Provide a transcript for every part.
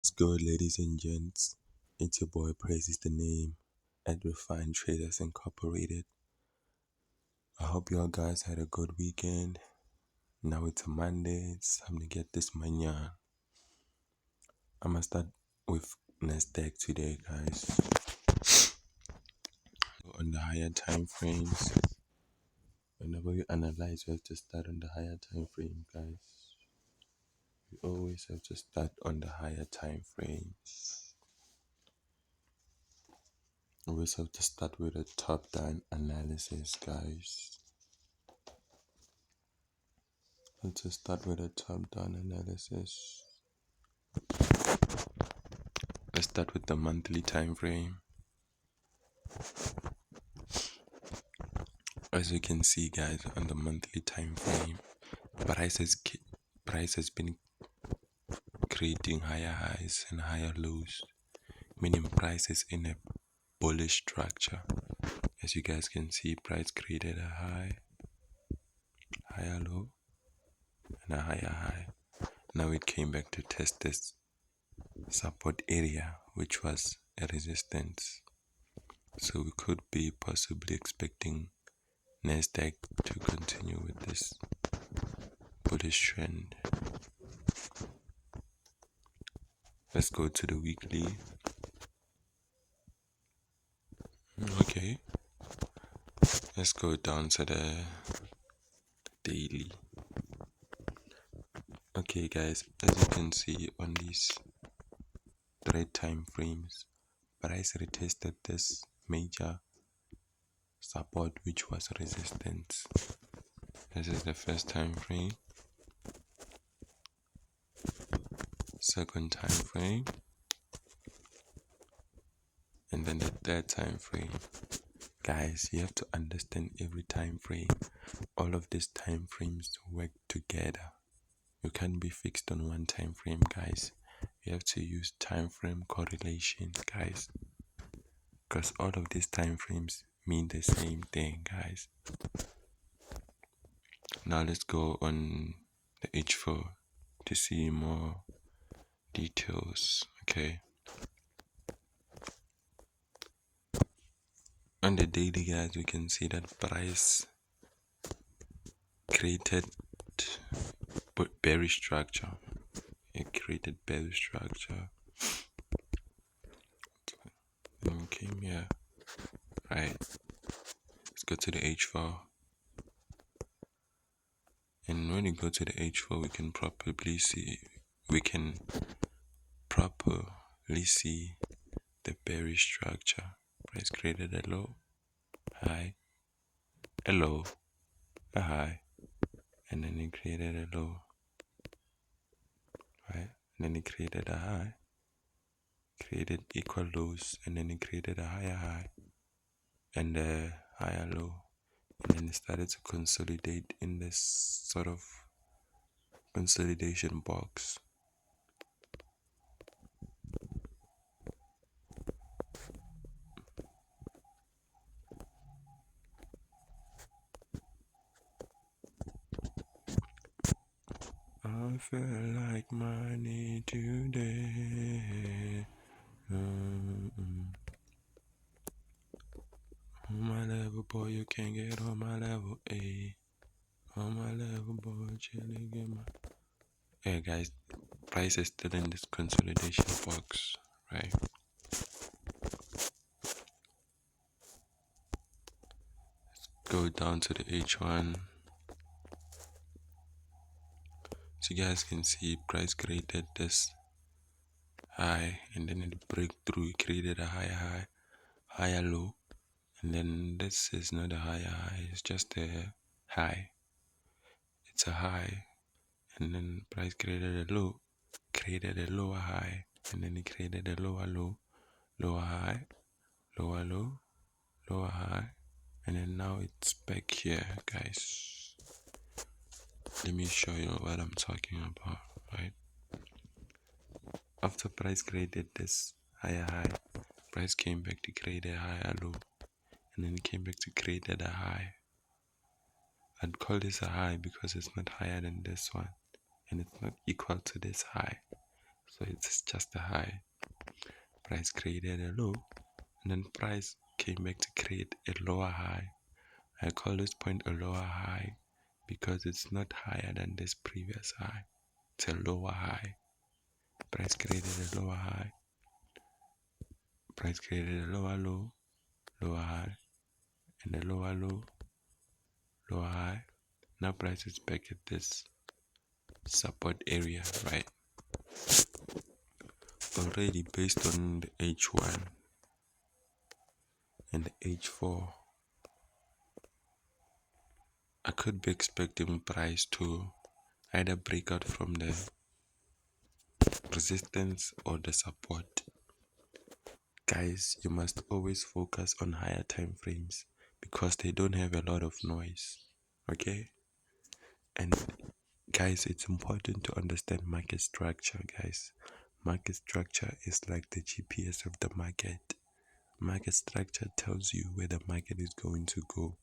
What's good, ladies and gents? It's your boy, Praise is the name, at Refined Traders Incorporated. I hope you all guys had a good weekend. Now it's a Monday, it's time to get this money on. I'm gonna start with NASDAQ today, guys. On the higher time frames, whenever you analyze, you have to start on the higher time frame, guys. You always have to start on the higher time frames. You always have to start with a top-down analysis, guys. Let's start with a top-down analysis. Let's start with the monthly time frame. As you can see, guys, on the monthly time frame, price has been creating higher highs and higher lows, meaning price is in a bullish structure. As you guys can see, price created a high, higher low, and a higher high. Now it came back to test this support area, which was a resistance. So we could be possibly expecting NASDAQ to continue with this bullish trend. Let's go to the weekly. Okay. Let's go down to the daily. Okay, guys, as you can see on these 3 time frames, price retested this major support, which was resistance. This is the first time frame, second time frame, and then the third time frame. Guys, you have to understand every time frame. All of these time frames work together. You can't be fixed on one time frame, guys. You have to use time frame correlation, guys, because all of these time frames mean the same thing, guys. Now let's go on the H4 to see more details. Okay, on the daily, guys, we can see that price created bearish structure. It created bearish structure. And came here. Right. Let's go to the H4. And when you go to the H4, we can properly see the bearish structure. Price created a low, high, a low, a high, and then it created a low, right? And then it created a high, created equal lows, and then it created a higher high and a higher low, and then it started to consolidate in this sort of consolidation box. I feel like money today. On my level, boy, you can't get on my level. A. On my level, boy, chilling in my. Hey guys, price is still in this consolidation box, right? Let's go down to the H1. So you guys can see price created this high and then it break through, it created a higher high, higher low, and then this is not a higher high, it's just a high. It's a high, and then price created a low, created a lower high, and then it created a lower low, lower high, lower low, lower high, and then now it's back here, guys. Let me show you what I'm talking about, right? After price created this higher high, price came back to create a higher low, and then it came back to create a high. I'd call this a high because it's not higher than this one, and it's not equal to this high. So it's just a high. Price created a low, and then price came back to create a lower high. I call this point a lower high because it's not higher than this previous high. It's a lower high. Price created a lower high. Price created a lower low, lower high, and a lower low, lower high. Now price is back at this support area, right? Already based on the H1 and the H4, I could be expecting price to either break out from the resistance or the support. Guys, you must always focus on higher time frames because they don't have a lot of noise. Okay? And guys, it's important to understand market structure, guys. Market structure is like the GPS of the market. Market structure tells you where the market is going to go.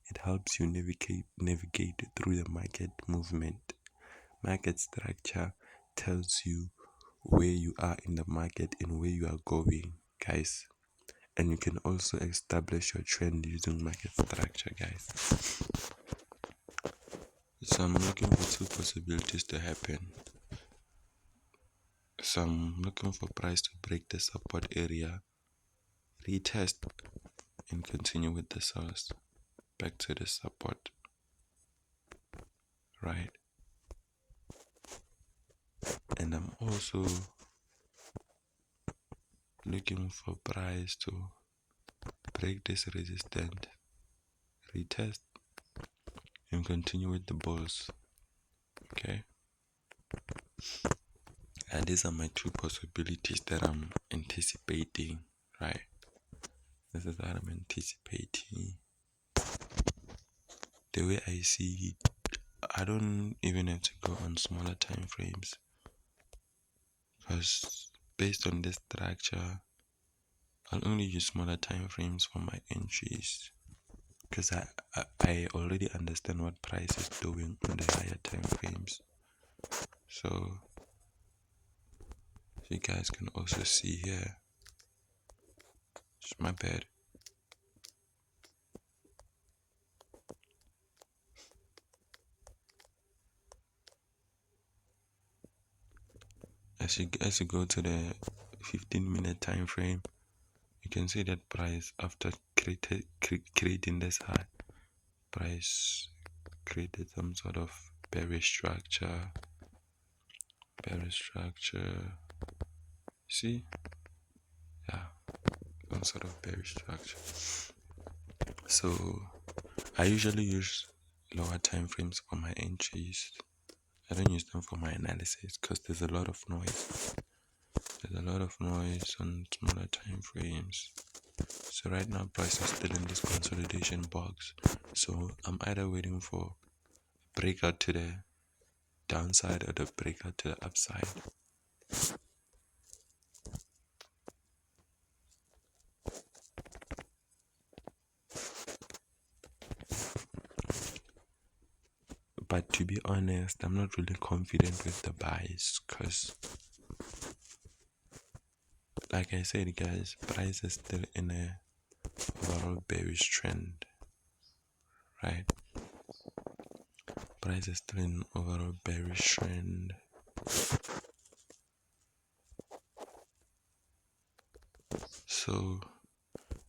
It helps you navigate through the market movement. Market structure tells you where you are in the market and where you are going, guys. And you can also establish your trend using market structure, guys. So I'm looking for two possibilities to happen. So I'm looking for price to break the support area, retest, and continue with the sales back to the support, right? And I'm also looking for price to break this resistance, retest, and continue with the bulls. Okay, and these are my two possibilities that I'm anticipating, right? This is what I'm anticipating. The way I see it, I don't even have to go on smaller time frames because based on this structure, I'll only use smaller time frames for my entries because I already understand what price is doing on the higher time frames. So you guys can also see here. It's my bad. As you go to the 15-minute time frame, you can see that price after creating this high, price created some sort of bearish structure. See, yeah, some sort of bearish structure. So I usually use lower time frames for my entries. I don't use them for my analysis because there's a lot of noise. There's a lot of noise on smaller time frames. So right now price is still in this consolidation box. So I'm either waiting for breakout to the downside or the breakout to the upside. But to be honest, I'm not really confident with the buys because, like I said, guys, price is still in a overall bearish trend, right? Price is still in overall bearish trend. So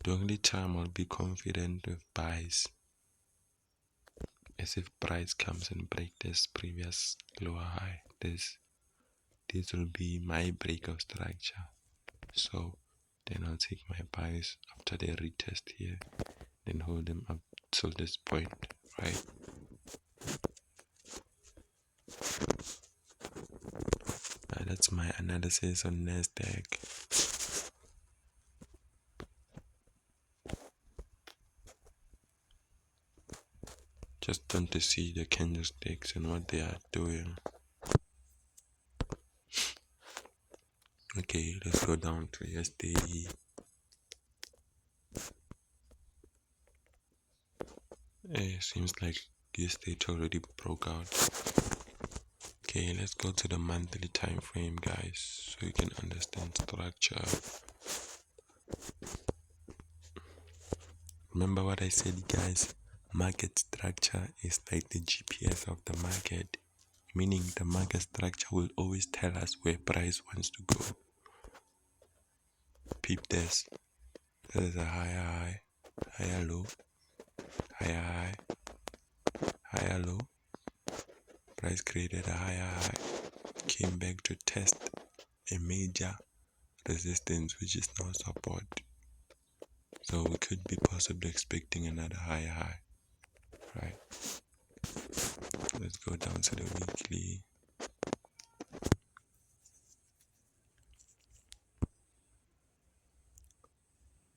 the only time I'll be confident with buys is if price comes and break this previous lower high. This will be my breakout structure. So then I'll take my buys after they retest here, then hold them up till this point, right? That's my analysis on NASDAQ. Just want to see the candlesticks and what they are doing. Okay, let's go down to yesterday. Seems like yesterday already broke out. Okay, let's go to the monthly time frame, guys, so you can understand structure. Remember what I said, guys? Market structure is like the GPS of the market, meaning the market structure will always tell us where price wants to go. Peep this. There's a higher high, higher low, higher high, higher low. Price created a higher high, came back to test a major resistance, which is now support. So we could be possibly expecting another higher high, right? Let's go down to the weekly.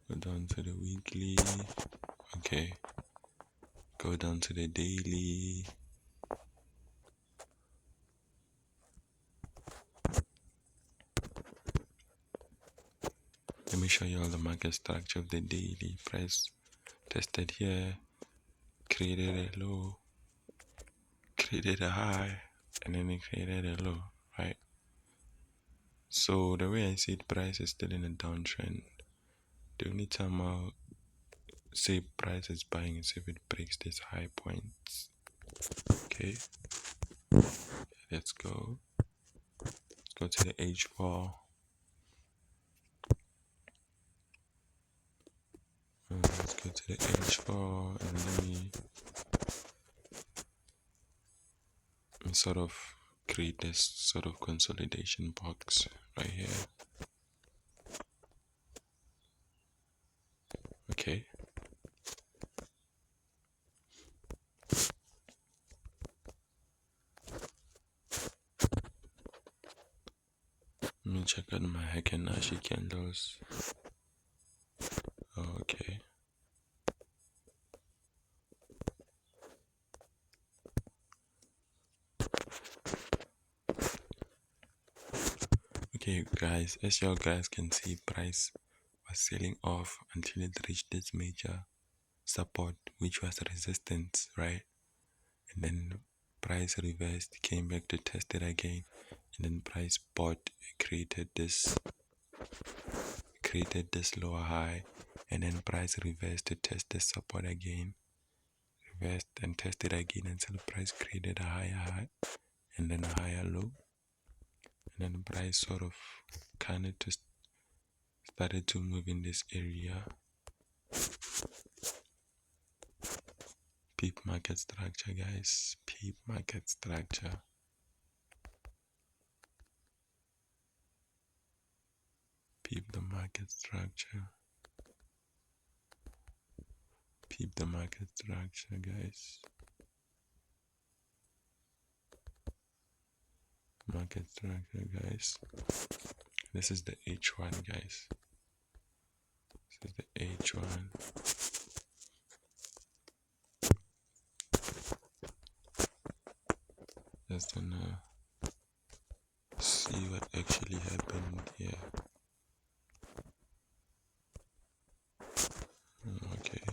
Go down to the weekly. Okay. Go down to the daily. Let me show you all the market structure of the daily. Price tested here, created a low, created a high, and then it created a low, right? So the way I see it, price is still in a downtrend. The only time I'll say price is buying is if it breaks these high points. Okay, let's go. Let's go to the H4. Let's go to the H4 and let me sort of create this sort of consolidation box right here. Okay. Let me check out my Heikin candles. Okay. Okay, guys, as you guys can see, price was selling off until it reached this major support, which was resistance, right? And then price reversed, came back to test it again, and then price bought, created this lower high, and then price reversed to test the support again, reversed and tested again until the price created a higher high and then a higher low, and then price sort of kind of just started to move in this area. Peep market structure, guys. Peep market structure. Peep the market structure. Peep the market structure, guys. Market structure, guys. This is the H1, guys. This is the H1. Just gonna see what actually happened here. Okay.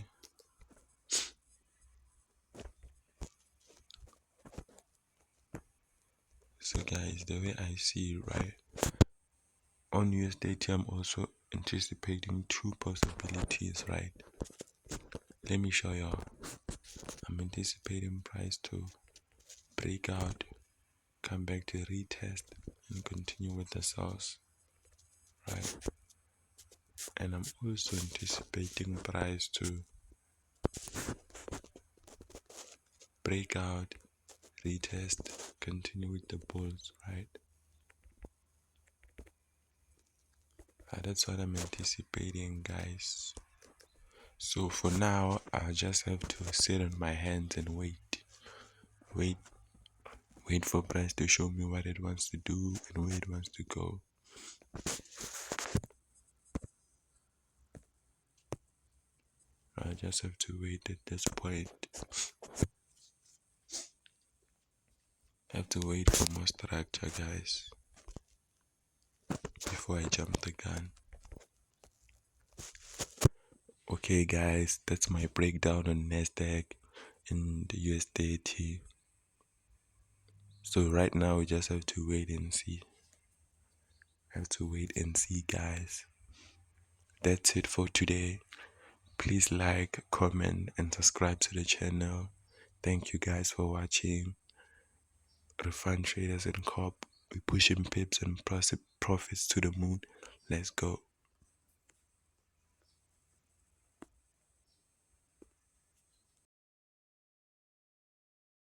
So guys, the way I see it, right, on USDT I'm also anticipating two possibilities, right? Let me show y'all. I'm anticipating price to break out, come back to retest, and continue with the sauce, right? And I'm also anticipating price to break out, retest, continue with the bulls, right? That's what I'm anticipating, guys. So for now, I just have to sit on my hands and wait for price to show me what it wants to do and where it wants to go. I just have to wait at this point. I have to wait for more structure, guys, before I jump the gun. Okay, guys, that's my breakdown on NASDAQ and the USDT. So right now we just have to wait and see. Have to wait and see, guys. That's it for today. Please like, comment, and subscribe to the channel. Thank you guys for watching. Refund traders and cop. We pushing pips and profits to the moon. Let's go.